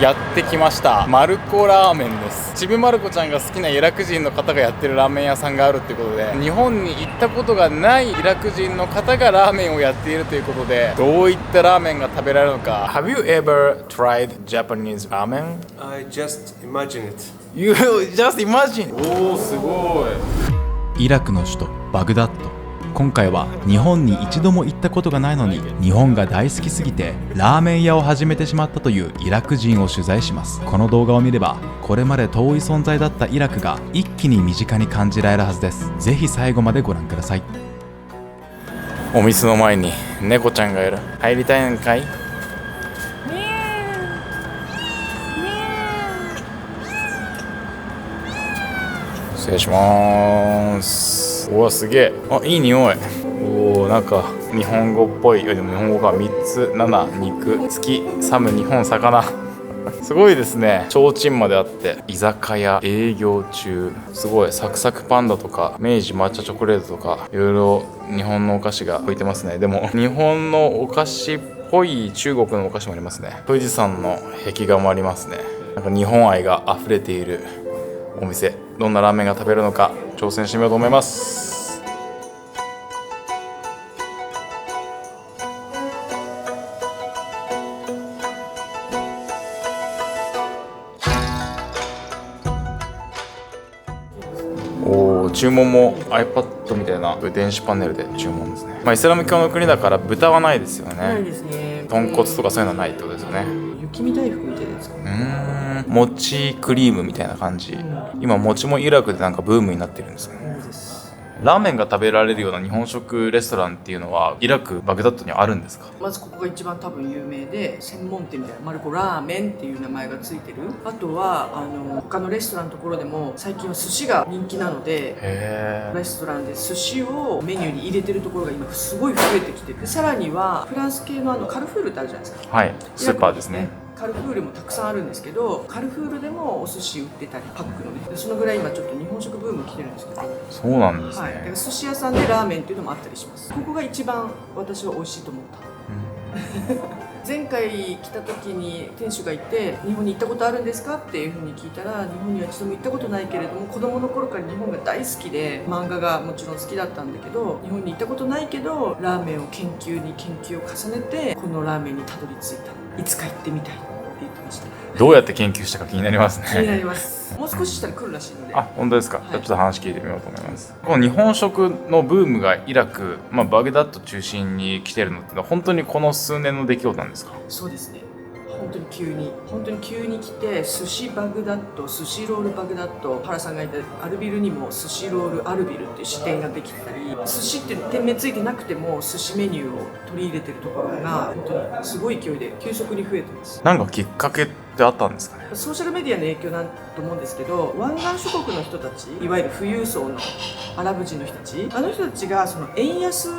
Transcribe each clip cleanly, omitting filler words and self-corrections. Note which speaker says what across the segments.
Speaker 1: やってきました。マルコラーメンです。ちびまる子ちゃんが好きなイラク人の方がやってるラーメン屋さんがあるってことで、日本に行ったことがないイラク人の方がラーメンをやっているということで、どういったラーメンが食べられるのか。Have you ever tried Japanese ramen?
Speaker 2: I just imagine it.
Speaker 1: You just imagine. おー、すごい。
Speaker 3: イラクの首都バグダッド。今回は日本に一度も行ったことがないのに日本が大好きすぎてラーメン屋を始めてしまったというイラク人を取材します。この動画を見ればこれまで遠い存在だったイラクが一気に身近に感じられるはずです。ぜひ最後までご覧ください。
Speaker 1: お店の前に猫ちゃんがいる。入りたいのかい？失礼します。おお、すげえ。あ、いい匂い。おお、なんか日本語っぽい。でも日本語が3つ、7、肉、月、サム、日本、魚。すごいですね。提灯まであって居酒屋営業中。すごい。サクサクパンダとか明治抹茶チョコレートとかいろいろ日本のお菓子が置いてますね。でも日本のお菓子っぽい中国のお菓子もありますね。富士山の壁画もありますね。なんか日本愛が溢れているお店。どんなラーメンが食べるのか挑戦してみようと思います。注文も iPad みたいな電子パネルで注文ですね。イスラム教の国だから豚はないですよね。
Speaker 4: ないですね。
Speaker 1: 豚骨とかそういうのはないってことですよね。
Speaker 4: 雪見大福みたいなやつかな。
Speaker 1: 餅クリームみたいな感じ。今餅もイラクでなんかブームになってるんですよね。ラーメンが食べられるような日本食レストランっていうのはイラクバグダッドにはあるんですか？
Speaker 4: まずここが一番多分有名で、専門店みたいなマルコラーメンっていう名前がついてる。あとは他のレストランのところでも最近は寿司が人気なので、レストランで寿司をメニューに入れてるところが今すごい増えてきてる。さらにはフランス系のカルフールってあるじゃないですか。
Speaker 1: はい、スーパーですね。
Speaker 4: カルフールもたくさんあるんですけど、カルフールでもお寿司売ってたりパックのね、そのぐらい今ちょっと日本食ブーム来てるんですけど。
Speaker 1: そうなんですね。
Speaker 4: はい、だから寿司屋さんでラーメンっていうのもあったりします。ここが一番私は美味しいと思った、前回来た時に店主がいて、日本に行ったことあるんですかっていうふうに聞いたら、日本には一度も行ったことないけれども子供の頃から日本が大好きで漫画がもちろん好きだったんだけど、日本に行ったことないけどラーメンを研究に研究を重ねてこのラーメンにたどり着いた。いつか行ってみたいって言ってました。
Speaker 1: どうやって研究したか気になりますね。
Speaker 4: 気になります。もう少ししたら来るらしいので。
Speaker 1: あ、本当ですか。じゃあちょっと話聞いてみようと思います。この日本食のブームがイラク、バグダッド中心に来てるのって本当にこの数年の出来事なんですか？
Speaker 4: そうですね。本当に急に来て、寿司バグダッド、寿司ロールバグダッド、原さんがいたアルビルにも寿司ロールアルビルっていう支店ができてたり、寿司って店名ついてなくても寿司メニューを取り入れてるところが本当にすごい勢いで急速に増えてます。
Speaker 1: なんかきっかけってあったんですかね？
Speaker 4: ソーシャルメディアの影響だと思うんですけど、湾岸諸国の人たち、いわゆる富裕層のアラブ人の人たち、あの人たちがその円安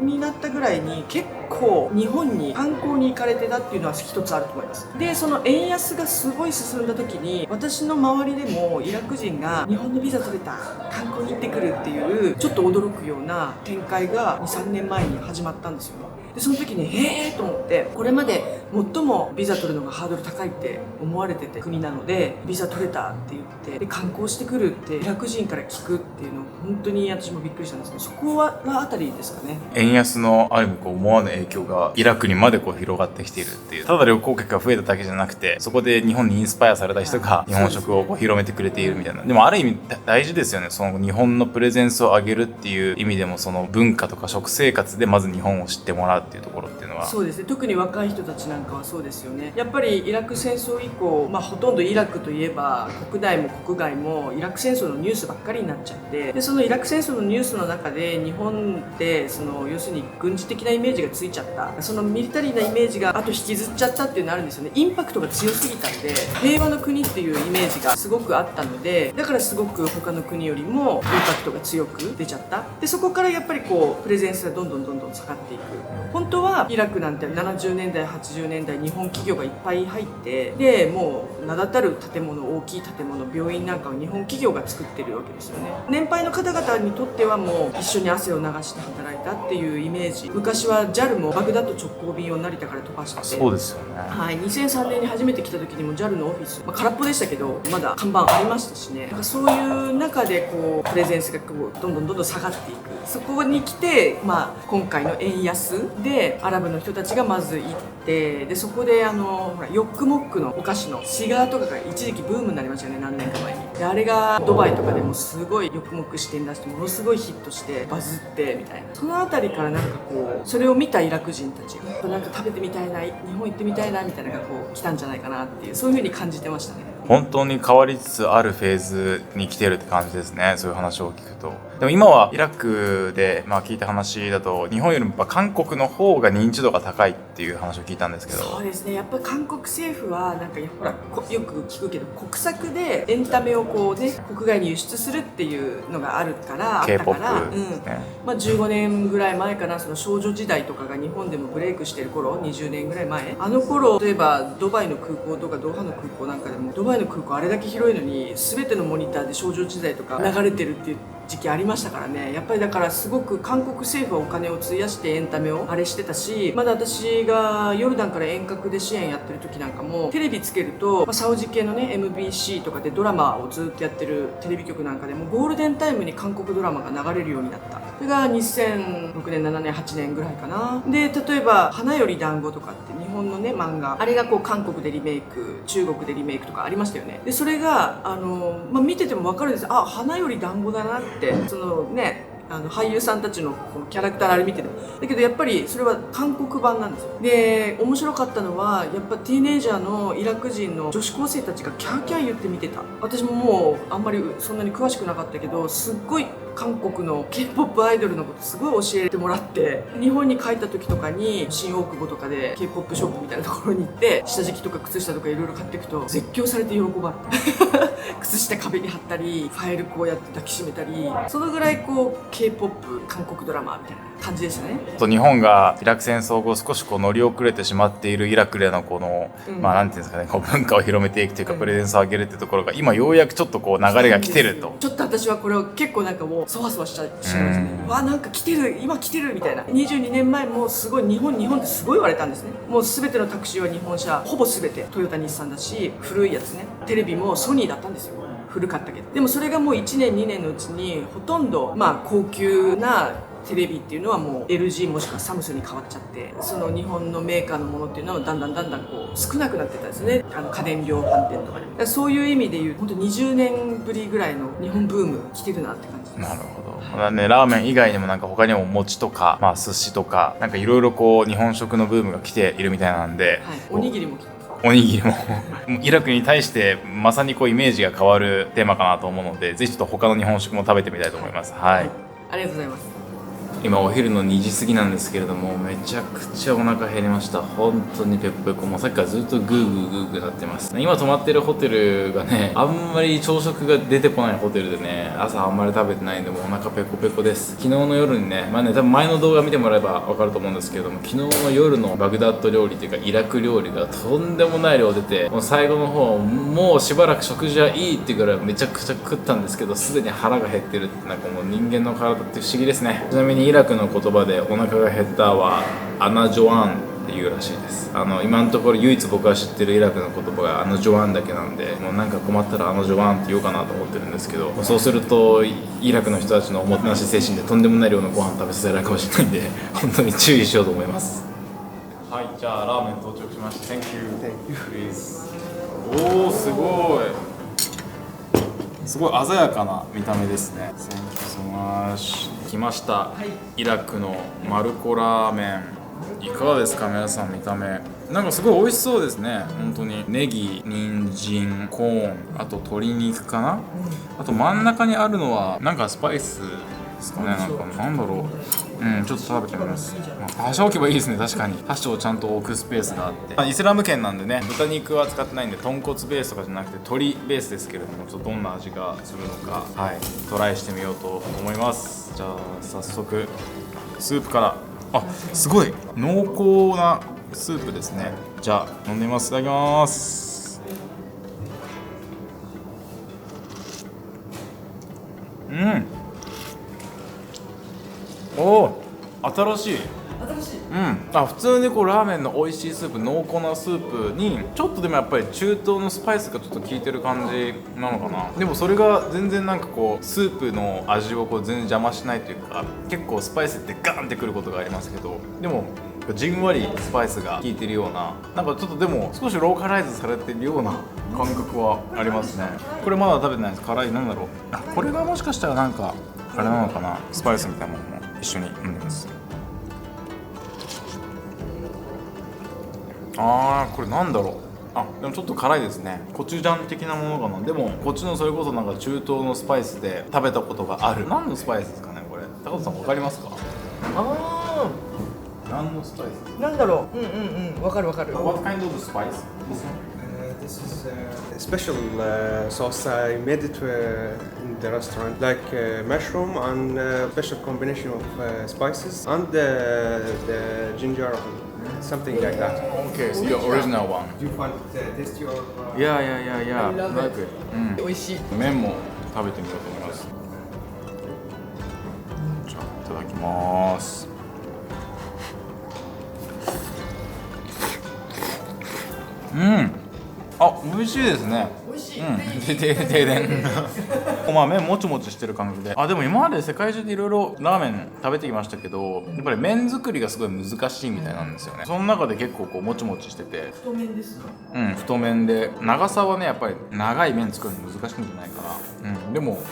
Speaker 4: になったぐらいに結構日本に観光に行かれてたっていうのは一つあると思います。で、その円安がすごい進んだ時に、私の周りでもイラク人が日本のビザ取れた、観光に行ってくるっていうちょっと驚くような展開が 2,3 年前に始まったんですよね。でその時にと思って、これまで最もビザ取るのがハードル高いって思われてて国なので、ビザ取れたって言ってで観光してくるってイラク人から聞くっていうの本当に私もびっくりしたんですけど、そこはあたりですかね。
Speaker 1: 円安のある意味思わぬ影響がイラクにまで広がってきているっていう、ただ旅行客が増えただけじゃなくて、そこで日本にインスパイアされた人が日本食を広めてくれているみたいな。でもある意味大事ですよね。その日本のプレゼンスを上げるっていう意味でも、その文化とか食生活でまず日本を知ってもらうっていうところっていうのは。
Speaker 4: そうですね。特に若い人たちなんかはそうですよね。やっぱりイラク戦争以降、ほとんどイラクといえば国内も国外もイラク戦争のニュースばっかりになっちゃって、でそのイラク戦争のニュースの中で日本って要するに軍事的なイメージがついちゃった、そのミリタリーなイメージがあと引きずっちゃったっていうのあるんですよね。インパクトが強すぎたんで、平和の国っていうイメージがすごくあったので、だからすごく他の国よりもインパクトが強く出ちゃった。でそこからやっぱりプレゼンスがどんどん下がっていく。本当はイラクなんて70年代80年代日本企業がいっぱい入って、でもう名だたる建物、大きい建物、病院なんかを日本企業が作ってるわけですよね。年配の方々にとってはもう一緒に汗を流して働いたっていうイメージ。昔は JAL もバグダッド直行便を成田から飛ばしてて、
Speaker 1: そうですよね。
Speaker 4: はい、2003年に初めて来た時にも JAL のオフィス、空っぽでしたけどまだ看板ありましたしね。なんかそういう中でこうプレゼンスがこうどんどん下がっていく。そこに来て、今回の円安でアラブの人たちがまず行って、でそこでほらヨックモックのお菓子のシガーとかが一時期ブームになりましたよね、何年か前に。であれがドバイとかでもすごいヨックモック支店出してものすごいヒットしてバズってみたいな。そのあたりからなんかこうそれを見たイラク人たちがなんか食べてみたいな、日本行ってみたいなみたいなのがこう来たんじゃないかなっていう、そういう風に感じてましたね。
Speaker 1: 本当に変わりつつあるフェーズに来てるって感じですね、そういう話を聞くと。でも今はイラクで、聞いた話だと日本よりもやっぱ韓国の方が認知度が高いっていう話を聞いたんですけど。
Speaker 4: そうですね、やっぱり韓国政府はなんかほらよく聞くけど国策でエンタメをこうね国外に輸出するっていうのがあるからあったから、15年ぐらい前かな、その少女時代とかが日本でもブレイクしてる頃、20年ぐらい前、あの頃例えばドバイの空港とかドーハの空港なんかでも、ドバイの空港あれだけ広いのに全てのモニターで少女時代とか流れてるっていう時期ありましたからね。やっぱりだからすごく韓国政府はお金を費やしてエンタメをあれしてたし、まだ私がヨルダンから遠隔で支援やってる時なんかもテレビつけると、サウジ系のね MBC とかでドラマをずっとやってるテレビ局なんかでもゴールデンタイムに韓国ドラマが流れるようになった。それが2006年7年8年ぐらいかな。で例えば花より団子とかって日本のね漫画、あれがこう韓国でリメイク、中国でリメイクとかありましたよね。でそれが見てても分かるんです。あ、花より団子だなって、そのね俳優さんたちのこのキャラクターあれ見てても、だけどやっぱりそれは韓国版なんですよ。で面白かったのはやっぱティーネイジャーのイラク人の女子高生たちがキャーキャー言って見てた。私ももうあんまりそんなに詳しくなかったけど、すっごい韓国の K-POP アイドルのことすごい教えてもらって、日本に帰った時とかに新大久保とかで K-POP ショップみたいなところに行って下敷きとか靴下とかいろいろ買っていくと絶叫されて喜ばれた靴下壁に貼ったりファイルこうやって抱きしめたり、そのぐらいこう K-POP 韓国ドラマみたいな感じでしたね。
Speaker 1: 日本がイラク戦争後少しこう乗り遅れてしまっているイラクでのこの、なんていうんですかね、こう文化を広めていくというか、プレゼンスを上げるっていうところが今ようやくちょっとこう流れが来てると。
Speaker 4: ちょっと私はこれを結構なんかもうそわそわしちゃうんですね。わ、なんか来てる、今来てるみたいな。22年前もすごい日本ってすごい言われたんですね。もう全てのタクシーは日本車、ほぼ全てトヨタ日産だし、古いやつね、テレビもソニーだったんですよ。古かったけど。でもそれがもう1年2年のうちにほとんど高級なテレビっていうのはもう LG もしくはサムスンに変わっちゃって、その日本のメーカーのものっていうのはだんだんこう少なくなってたんですね。家電量販店とかでも。だからそういう意味で言うと本当20年ぶりぐらいの日本ブーム来てるなって感じです。
Speaker 1: なるほど。だからね、ラーメン以外にもなんか他にも餅とか、寿司とかなんかいろいろこう日本食のブームが来ているみたいなんで、
Speaker 4: はい、おにぎりも来てます。
Speaker 1: おにぎりもイラクに対してまさにこうイメージが変わるテーマかなと思うので、ぜひちょっと他の日本食も食べてみたいと思います。はい。
Speaker 4: ありがとうございます。
Speaker 1: 今お昼の2時過ぎなんですけれども、めちゃくちゃお腹減りました。本当にペコペコ、もうさっきからずっとグーなってます。今泊まってるホテルがね、あんまり朝食が出てこないホテルでね、朝あんまり食べてないんでもうお腹ペコペコです。昨日の夜にね、多分前の動画見てもらえば分かると思うんですけれども、昨日の夜のバグダッド料理というかイラク料理がとんでもない量出て、もう最後の方もうしばらく食事はいいっていうぐらいめちゃくちゃ食ったんですけど、すでに腹が減ってるって、なんかもう人間の体って不思議ですね。ちなみにイラクの言葉でお腹が減ったはアナジョアンっていうらしいです。今のところ唯一僕が知ってるイラクの言葉がアナジョアンだけなんで、もうなんか困ったらアナジョアンって言おうかなと思ってるんですけど、そうするとイラクの人たちのおもてなし精神でとんでもない量のご飯食べさせられるかもしれないんで本当に注意しようと思います。はい、じゃあラーメン到着しました。 Thank you please。 おー、すごい鮮やかな見た目ですね。 Thank you so much。 来ました、はい、イラクのマルコラーメン、いかがですか皆さん。見た目なんかすごい美味しそうですね。本当にネギ、人参、コーン、あと鶏肉かな、あと真ん中にあるのはなんかスパイスですかね。なんだろう、ちょっと食べてみます。箸置けばいいですね。確かに箸をちゃんと置くスペースがあって、イスラム圏なんでね、豚肉は使ってないんで豚骨ベースとかじゃなくて鶏ベースですけれども、ちょっとどんな味がするのか、はい、トライしてみようと思います。じゃあ早速スープからあ、すごい濃厚なスープですね。じゃあ飲んでみます。いただきます。うん。おお、新しい。
Speaker 4: 新しい。
Speaker 1: うん、あ、普通にこうラーメンの美味しいスープ、濃厚なスープにちょっとでもやっぱり中東のスパイスがちょっと効いてる感じなのかな。でもそれが全然なんかこうスープの味をこう全然邪魔しないというか、結構スパイスってガーンってくることがありますけど、でもじんわりスパイスが効いてるような、なんかちょっとでも少しローカライズされてるような感覚はありますね。これまだ食べてないです。辛い。なんだろう、あ、これがもしかしたらなんかあれなのかな、スパイスみたいなものも一緒に飲んでます。あー、これなんだろう。あ、でもちょっと辛いですね。コチュジャン的なものかな。でもこっちのそれこそなんか中東のスパイスで食べたことがある。何のスパイスですかねこれ。高田さん分かりますか？
Speaker 4: あ
Speaker 1: 何のスパイス？
Speaker 4: あ、なんだろう。うん。わかるわかる。
Speaker 1: What kind of spice?
Speaker 2: This is a special sauce. I made it in the restaurant, like mushroom and special combination of spices and the ginger, something like that.
Speaker 1: Okay, so your original one.
Speaker 2: Do you find it tasty or?
Speaker 1: Yeah, yeah, yeah, yeah.
Speaker 4: I love
Speaker 1: Like
Speaker 4: it.
Speaker 1: it. うん。
Speaker 4: 美味しい。
Speaker 1: 麺も食べてみようと思います。じゃあいただきます。うん。あ、美味しいですね。
Speaker 4: 美味しい。
Speaker 1: うん、停電まあ麺もちもちしてる感じで、あ、でも今まで世界中でいろいろラーメン食べてきましたけど、やっぱり麺作りがすごい難しいみたいなんですよね。その中で結構こうもちもちしてて、
Speaker 4: 太麺ですか？
Speaker 1: うん、太麺で長さはねやっぱり長い麺作るの難しいんじゃないかな。うん、でも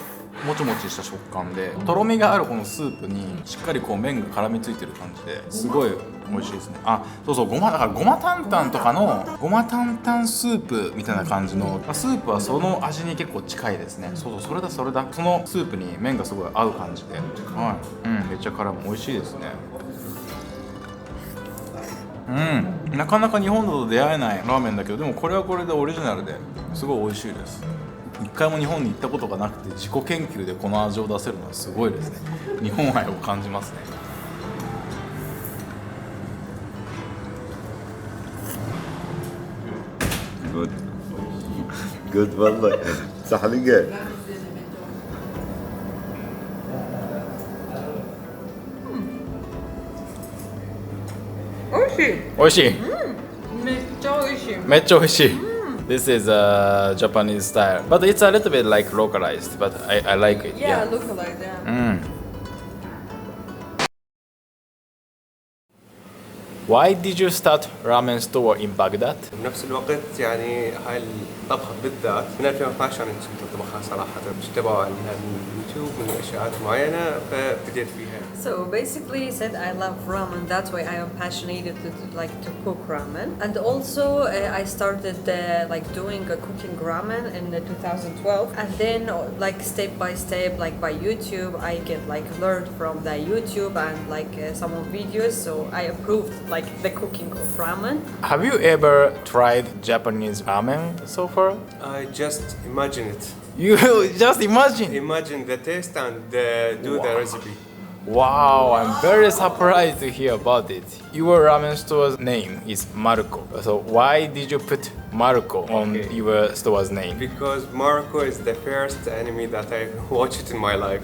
Speaker 1: もちもちした食感で、とろみがあるこのスープにしっかりこう麺が絡みついてる感じですごい美味しいですね。あ、そうそう、だからごま担々とかのごま担々スープみたいな感じのスープはその味に結構近いですね。そうそう、それだそのスープに麺がすごい合う感じで、はい、うん、めっちゃ絡む。美味しいですね。うん、なかなか日本だと出会えないラーメンだけど、でもこれはこれでオリジナルですごい美味しいです。一回も日本に行ったことがなくて自己研究でこの味を出せるのはすごいですね。日本愛を感じますね。
Speaker 5: Good. Good والله. صحلقة.
Speaker 4: 美味しい。
Speaker 1: 美味しい。
Speaker 4: めっちゃ美味しい。
Speaker 1: めっちゃ美味しい。This is a Japanese style, but it's a little bit like localized, but I like it.
Speaker 4: Yeah, localized. Yeah.
Speaker 1: うん。Why did you start ramen store in Baghdad?
Speaker 2: بنفس الوقت يعني هاي الطبخة بالذات من 2012 انا كنت اطبخها صراحة، مش تبع اليوتيوب من اشياء معينة فبديت فيها.
Speaker 6: So basically, said I love ramen. That's why I am passionate to cook ramen. And also, I started like doing cooking ramen in 2012. And then, like step by step, like by YouTube, I get like learned from the YouTube and like some of videos. So I approved like the cooking of ramen.
Speaker 1: Have you ever tried Japanese ramen so far?
Speaker 2: I just imagine it.
Speaker 1: You just imagine.
Speaker 2: Imagine the taste and do the recipe.
Speaker 1: Wow, I'm very surprised to hear about it. Your ramen store's name is Marco. So why did you put Marco on your store's name?
Speaker 2: Because Morocco is the first anime that I watched in my life.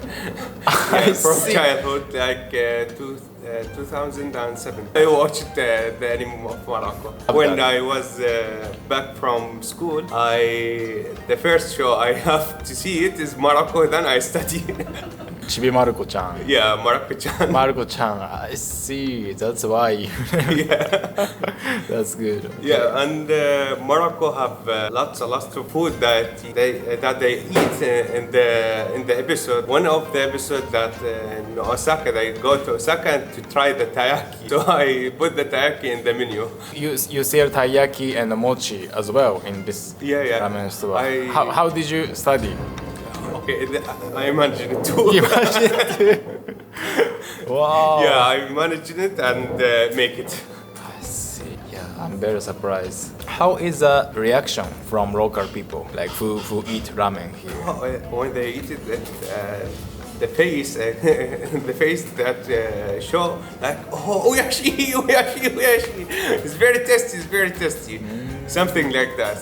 Speaker 1: I
Speaker 2: From
Speaker 1: see.
Speaker 2: childhood, like 2007. I watched the anime of Morocco. When I was back from school, the first show I have to see it is Morocco, then I study.
Speaker 1: ちびまる子ちゃん。
Speaker 2: Yeah, Morocco-chan.
Speaker 1: まる子ちゃん。I see. That's why. That's good.
Speaker 2: Yeah, and Morocco have lots of food that they eat in the episode. One of the episodes that in Osaka, they go to Osaka to try the taiyaki. So I put the taiyaki in the menu.
Speaker 1: You sell taiyaki and mochi as well in this
Speaker 2: Yeah.
Speaker 1: ramen store.
Speaker 2: I-
Speaker 1: How did you study?
Speaker 2: Okay, I imagine it too.
Speaker 1: Wow.
Speaker 2: Yeah, I imagine it and make it.
Speaker 1: I see. Yeah, I'm very surprised. How is the reaction from local people, like who eat ramen here?
Speaker 2: When they eat it, the face, the face that show like oyashi, oyashi, oyashi. It's very tasty. It's very tasty. Something like that.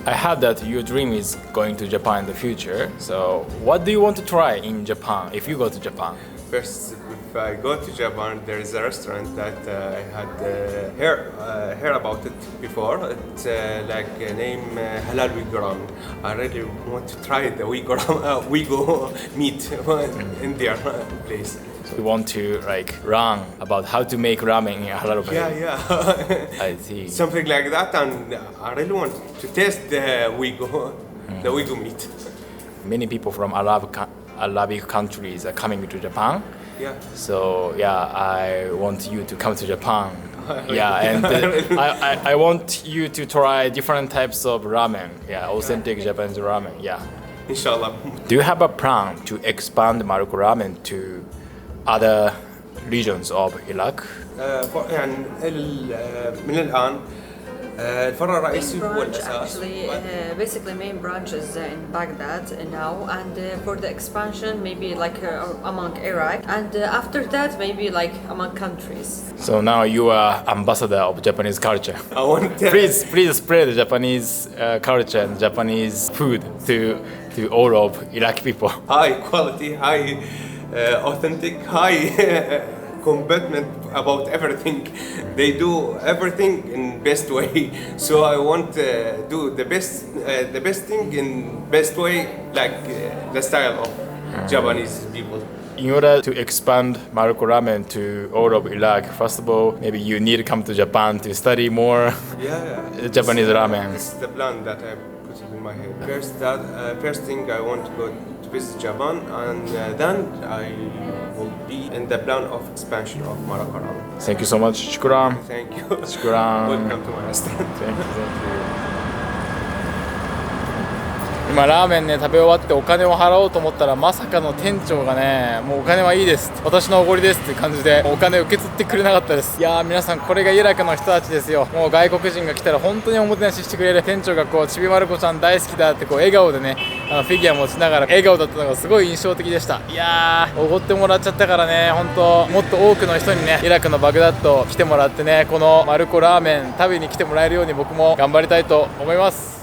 Speaker 1: I heard that your dream is going to Japan in the future. So, what do you want to try in Japan if you go to Japan?
Speaker 2: First, if I go to Japan, there is a restaurant that I had heard about it before. It's like name Halal Wigoram. I really want to try the Wigo meat in their place.
Speaker 1: So you want to like learn about how to make ramen in halal way.
Speaker 2: Yeah.
Speaker 1: I see.
Speaker 2: Something like that, and I really want to taste the Wigo meat.
Speaker 1: Many people from Arabic countries are coming to Japan.
Speaker 2: Yeah.
Speaker 1: So yeah, I want you to come to Japan. Yeah, and I want you to try different types of ramen. Yeah, authentic Japanese ramen. Yeah.
Speaker 2: Inshallah.
Speaker 1: Do you have a plan to expand Maroko ramen to other regions of Iraq?
Speaker 2: يعني من الآن الفرع الرئيسي
Speaker 6: Main
Speaker 2: هو
Speaker 6: branch
Speaker 2: الأساس.
Speaker 6: actually, basically main branch is in Baghdad now, and for the expansion maybe like among Iraq, and after that maybe like among countries.
Speaker 1: So now you are ambassador of Japanese culture.
Speaker 2: I want
Speaker 1: Please spread Japanese culture and Japanese food to all of Iraqi people.
Speaker 2: high quality, high authentic, high commitment about everything. They do everything in best way. So I want to do the best thing in best way, like the style of Japanese people.
Speaker 1: In order to expand Maroko ramen to all of Iraq, first of all, maybe you need to come to Japan to study more Japanese ramen.
Speaker 2: This is the plan that I put in my head. First thing I want to go to visit Japan, and then I will be in the plan of expansion of Maroko ramen.
Speaker 1: Thank you so much. Shukran.
Speaker 2: Thank you.
Speaker 1: Shukran.
Speaker 2: Welcome to my restaurant.
Speaker 1: Thank you. 今ラーメンね食べ終わってお金を払おうと思ったらまさかの店長がねもうお金はいいです私のおごりですっていう感じでお金受け取ってくれなかったです。いやー皆さんこれがイラクの人たちですよ。もう外国人が来たら本当におもてなししてくれる店長がこうちびまる子ちゃん大好きだってこう笑顔でねフィギュア持ちながら笑顔だったのがすごい印象的でした。いやーおごってもらっちゃったからね本当もっと多くの人にねイラクのバグダッド来てもらってねこのマルコラーメン食べに来てもらえるように僕も頑張りたいと思います。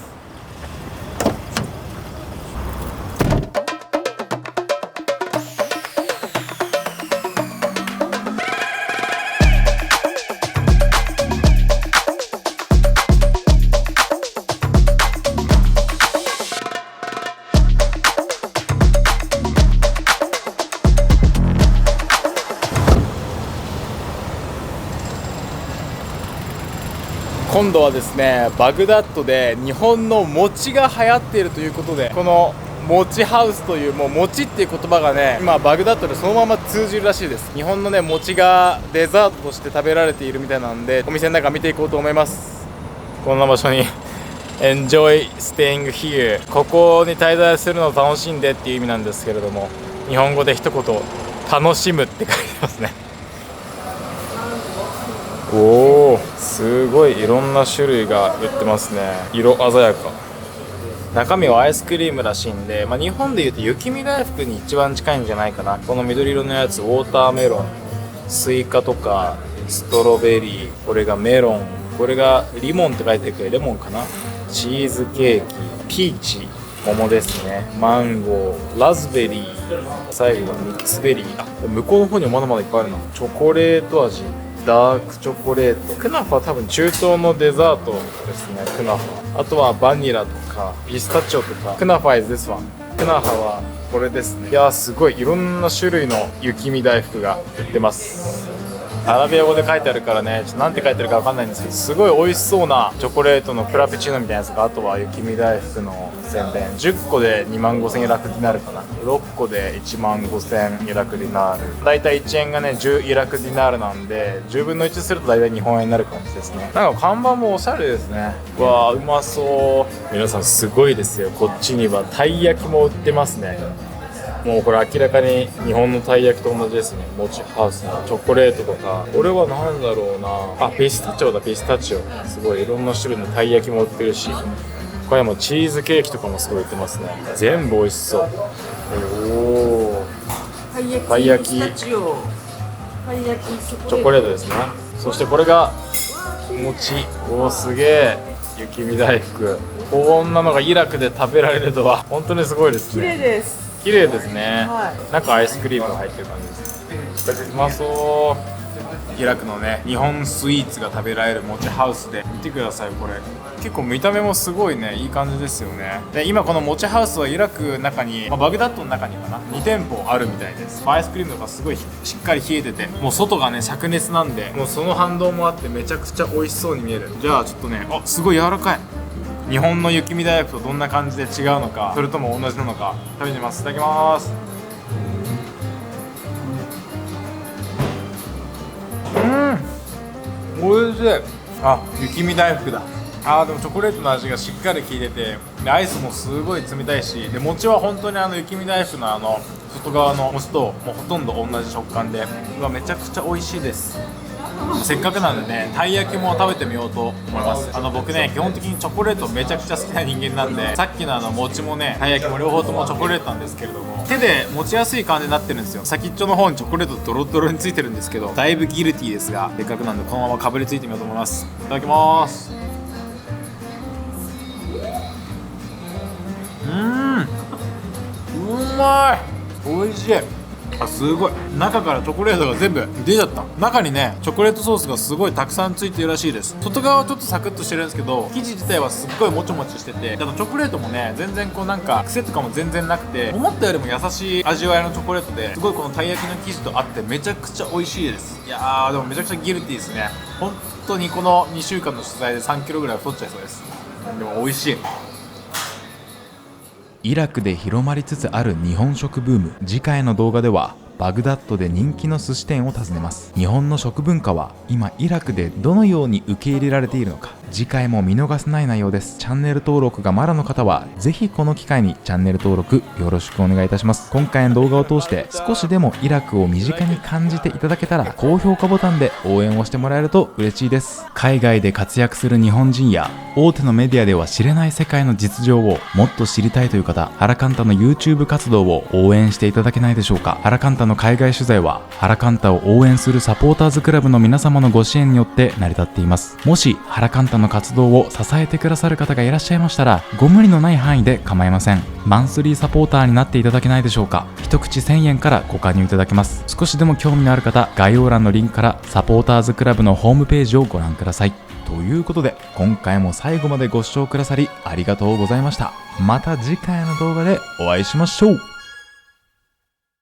Speaker 1: 今度はですねバグダッドで日本の餅が流行っているということでこの餅ハウスというもう餅っていう言葉がね今バグダッドでそのまま通じるらしいです。日本のね餅がデザートとして食べられているみたいなんでお店の中見ていこうと思います。こんな場所に Enjoy staying here ここに滞在するのを楽しんでっていう意味なんですけれども日本語で一言楽しむって書いてますね。おおすごいいろんな種類が売ってますね。色鮮やか。中身はアイスクリームらしいんで、日本でいうと雪見大福に一番近いんじゃないかな。この緑色のやつウォーターメロンスイカとかストロベリーこれがメロンこれがリモンって書いてるけどレモンかな。チーズケーキピーチ桃ですねマンゴーラズベリー最後はミックスベリー向こうの方にもまだまだいっぱいあるな。チョコレート味ダークチョコレートクナファは多分中東のデザートですね。クナファあとはバニラとかピスタチオとかクナファ is this one クナファはこれですね。いやーすごいいろんな種類の雪見大福が売ってます。アラビア語で書いてあるからねちょっとなんて書いてるかわかんないんですけどすごい美味しそうなチョコレートのフラペチーノみたいなやつがあとは雪見大福の宣伝10個で25,000イラクディナールかな6個で15,000イラクディナールだいたい1円がね10イラクディナールなんで10分の1するとだいたい日本円になる感じですね。なんか看板もおしゃれですね。わーうまそう皆さんすごいですよ。こっちにはたい焼きも売ってますね。もうこれ明らかに日本のたい焼きと同じですね。もちハウスのチョコレートとかこれは何だろうなピスタチオだピスタチオすごいいろんな種類のたい焼きも売ってるし他にもチーズケーキとかもすごい売ってますね。全部美味しそう。おーたい焼き
Speaker 4: ピスタチオ、たい焼きチ
Speaker 1: チョコレートですね。そしてこれが餅。おーすげえ、雪見大福。こんなのがイラクで食べられるとは本当にすごいです
Speaker 4: 綺麗
Speaker 1: ね。
Speaker 4: です。
Speaker 1: 綺麗ですね。
Speaker 4: は
Speaker 1: 中アイスクリームが入ってる感じです。うまそう。イラクのね、日本スイーツが食べられる餅ハウスで見てください。これ結構見た目もすごいね、いい感じですよね。で今この餅ハウスはイラクの中に、バグダッドの中にかな、2店舗あるみたいです。アイスクリームとかすごいしっかり冷えてて、もう外がね灼熱なんで、もうその反動もあってめちゃくちゃ美味しそうに見える。じゃあちょっとね、すごい柔らかい。日本の雪見大福とどんな感じで違うのか、それとも同じなのか食べてみます。いただきます。おいしい。雪見大福だ。でもチョコレートの味がしっかり効いてて、でアイスもすごい冷たいし、で餅は本当に雪見大福の外側の餅ともうほとんど同じ食感で、めちゃくちゃ美味しいです。せっかくなんでね、たい焼きも食べてみようと思います。僕ね、基本的にチョコレートめちゃくちゃ好きな人間なんで、さっきの餅もね、たい焼きも両方ともチョコレートなんですけれども、手で持ちやすい感じになってるんですよ。先っちょの方にチョコレートドロドロについてるんですけど、だいぶギルティーですが、せっかくなんでこのままかぶりついてみようと思います。いただきます。うまい。美味しい。すごい、中からチョコレートが全部出ちゃった。中にねチョコレートソースがすごいたくさんついてるらしいです。外側はちょっとサクッとしてるんですけど、生地自体はすっごいもちもちしてて、チョコレートもね全然なんか癖とかも全然なくて、思ったよりも優しい味わいのチョコレートで、すごいこのたい焼きの生地と合ってめちゃくちゃ美味しいです。いやーでもめちゃくちゃギルティーですね。本当にこの2週間の取材で3キロぐらい太っちゃいそうです。でも美味しい。
Speaker 3: イラクで広まりつつある日本食ブーム。次回の動画ではバグダッドで人気の寿司店を訪ねます。日本の食文化は今イラクでどのように受け入れられているのか、次回も見逃せない内容です。チャンネル登録がまだの方はぜひこの機会にチャンネル登録よろしくお願いいたします。今回の動画を通して少しでもイラクを身近に感じていただけたら、高評価ボタンで応援をしてもらえると嬉しいです。海外で活躍する日本人や大手のメディアでは知れない世界の実情をもっと知りたいという方、ハラカンタの YouTube 活動を応援していただけないでしょうか。ハラカンタの海外取材はハラカンタを応援するサポーターズクラブの皆様のご支援によって成り立っています。もしハラカンタの活動を支えてくださる方がいらっしゃいましたら、ご無理のない範囲で構いません。マンスリーサポーターになっていただけないでしょうか。一口1000円からご加入いただけます。少しでも興味のある方、概要欄のリンクからサポーターズクラブのホームページをご覧ください。ということで今回も最後までご視聴くださりありがとうございました。また次回の動画でお会いしましょう。